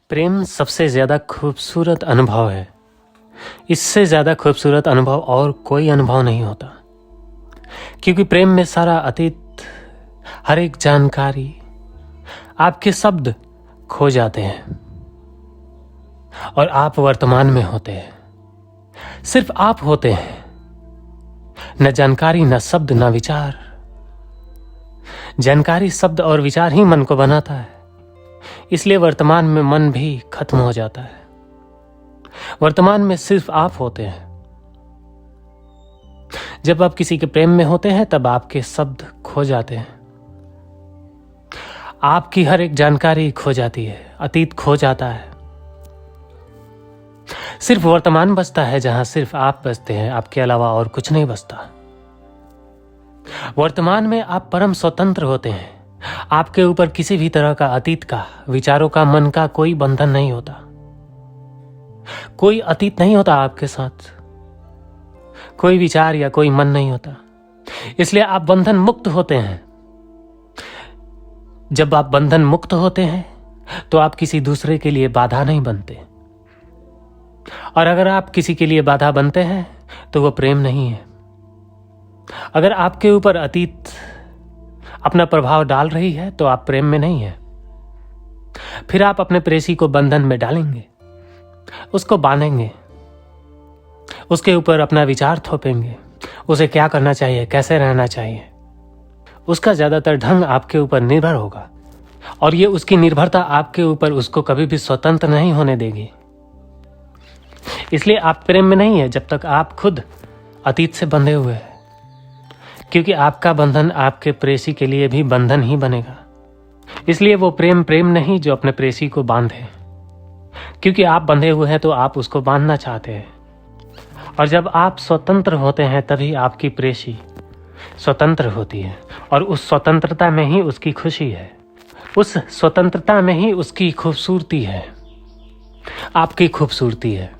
प्रेम सबसे ज़्यादा खूबसूरत अनुभव है। इससे ज़्यादा खूबसूरत अनुभव और कोई अनुभव नहीं होता, क्योंकि प्रेम में सारा अतीत, हर एक जानकारी, आपके शब्द खो जाते हैं और आप वर्तमान में होते हैं। सिर्फ आप होते हैं, न जानकारी, न शब्द, न विचार। जानकारी, शब्द और विचार ही मन को बनाता है, इसलिए वर्तमान में मन भी खत्म हो जाता है। वर्तमान में सिर्फ आप होते हैं। जब आप किसी के प्रेम में होते हैं तब आपके शब्द खो जाते हैं, आपकी हर एक जानकारी खो जाती है, अतीत खो जाता है। सिर्फ वर्तमान बचता है, जहां सिर्फ आप बचते हैं, आपके अलावा और कुछ नहीं बचता। वर्तमान में आप परम स्वतंत्र होते हैं। आपके ऊपर किसी भी तरह का अतीत का, विचारों का, मन का कोई बंधन नहीं होता। कोई अतीत नहीं होता आपके साथ, कोई विचार या कोई मन नहीं होता, इसलिए आप बंधन मुक्त होते हैं। जब आप बंधन मुक्त होते हैं तो आप किसी दूसरे के लिए बाधा नहीं बनते, और अगर आप किसी के लिए बाधा बनते हैं तो वो प्रेम नहीं है। अगर आपके ऊपर अतीत अपना प्रभाव डाल रही है तो आप प्रेम में नहीं है। फिर आप अपने प्रेसी को बंधन में डालेंगे, उसको बांधेंगे, उसके ऊपर अपना विचार थोपेंगे, उसे क्या करना चाहिए, कैसे रहना चाहिए। उसका ज्यादातर ढंग आपके ऊपर निर्भर होगा, और ये उसकी निर्भरता आपके ऊपर उसको कभी भी स्वतंत्र नहीं होने देगी। इसलिए आप प्रेम में नहीं है जब तक आप खुद अतीत से बंधे हुए हैं, क्योंकि आपका बंधन आपके प्रेसी के लिए भी बंधन ही बनेगा। इसलिए वो प्रेम नहीं जो अपने प्रेसी को बांधे, क्योंकि आप बंधे हुए हैं तो आप उसको बांधना चाहते हैं। और जब आप स्वतंत्र होते हैं तभी आपकी प्रेसी स्वतंत्र होती है, और उस स्वतंत्रता में ही उसकी खुशी है, उस स्वतंत्रता में ही उसकी खूबसूरती है, आपकी खूबसूरती है।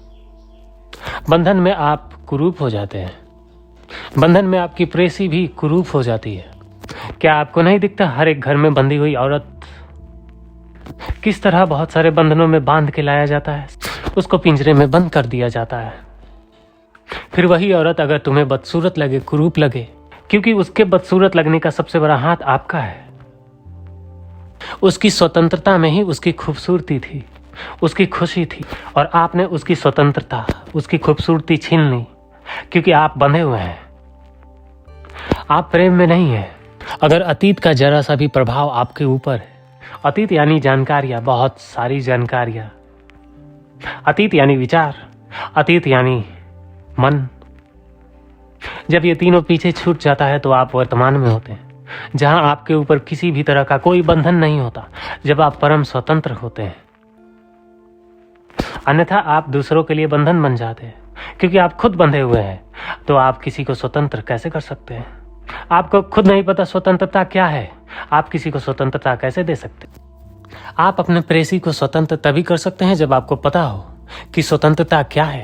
बंधन में आप कुरूप हो जाते हैं, बंधन में आपकी प्रेसी भी कुरूप हो जाती है। क्या आपको नहीं दिखता हर एक घर में बंधी हुई औरत किस तरह बहुत सारे बंधनों में बांध के लाया जाता है, उसको पिंजरे में बंद कर दिया जाता है। फिर वही औरत अगर तुम्हें बदसूरत लगे, कुरूप लगे, क्योंकि उसके बदसूरत लगने का सबसे बड़ा हाथ आपका है। उसकी स्वतंत्रता में ही उसकी खूबसूरती थी, उसकी खुशी थी, और आपने उसकी स्वतंत्रता, उसकी खूबसूरती छीन ली, क्योंकि आप बंधे हुए हैं। आप प्रेम में नहीं हैं। अगर अतीत का जरा सा भी प्रभाव आपके ऊपर है, अतीत यानी जानकारियां, बहुत सारी जानकारियां, अतीत यानी विचार, अतीत यानी मन, जब ये तीनों पीछे छूट जाता है तो आप वर्तमान में होते हैं, जहां आपके ऊपर किसी भी तरह का कोई बंधन नहीं होता, जब आप परम स्वतंत्र होते हैं। अन्यथा आप दूसरों के लिए बंधन बन जाते हैं, क्योंकि आप खुद बंधे हुए हैं, तो आप किसी को स्वतंत्र कैसे कर सकते हैं? आपको खुद नहीं पता स्वतंत्रता क्या है, आप किसी को स्वतंत्रता कैसे दे सकते? आप अपने प्रेसी को स्वतंत्र तभी कर सकते हैं जब आपको पता हो कि स्वतंत्रता क्या है।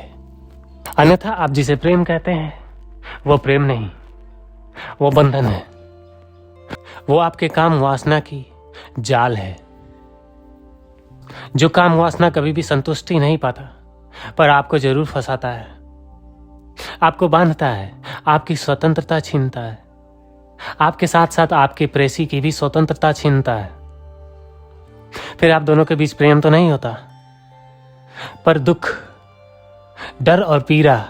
अन्यथा आप जिसे प्रेम कहते हैं वो प्रेम नहीं, वो बंधन है। वो आपके काम वासना की जाल है, जो काम वासना कभी भी संतुष्टि नहीं पाता, पर आपको जरूर फंसाता है, आपको बांधता है, आपकी स्वतंत्रता छीनता है, आपके साथ साथ आपके प्रेसी की भी स्वतंत्रता छीनता है। फिर आप दोनों के बीच प्रेम तो नहीं होता, पर दुख, डर और पीड़ा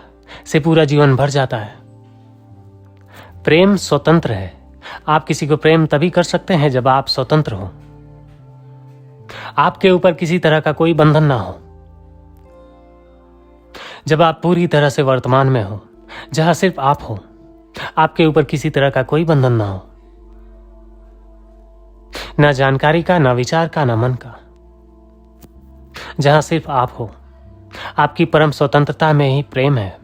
से पूरा जीवन भर जाता है। प्रेम स्वतंत्र है। आप किसी को प्रेम तभी कर सकते हैं जब आप स्वतंत्र हो, आपके ऊपर किसी तरह का कोई बंधन ना हो, जब आप पूरी तरह से वर्तमान में हो, जहां सिर्फ आप हो, आपके ऊपर किसी तरह का कोई बंधन ना हो, ना जानकारी का, ना विचार का, ना मन का, जहां सिर्फ आप हो। आपकी परम स्वतंत्रता में ही प्रेम है।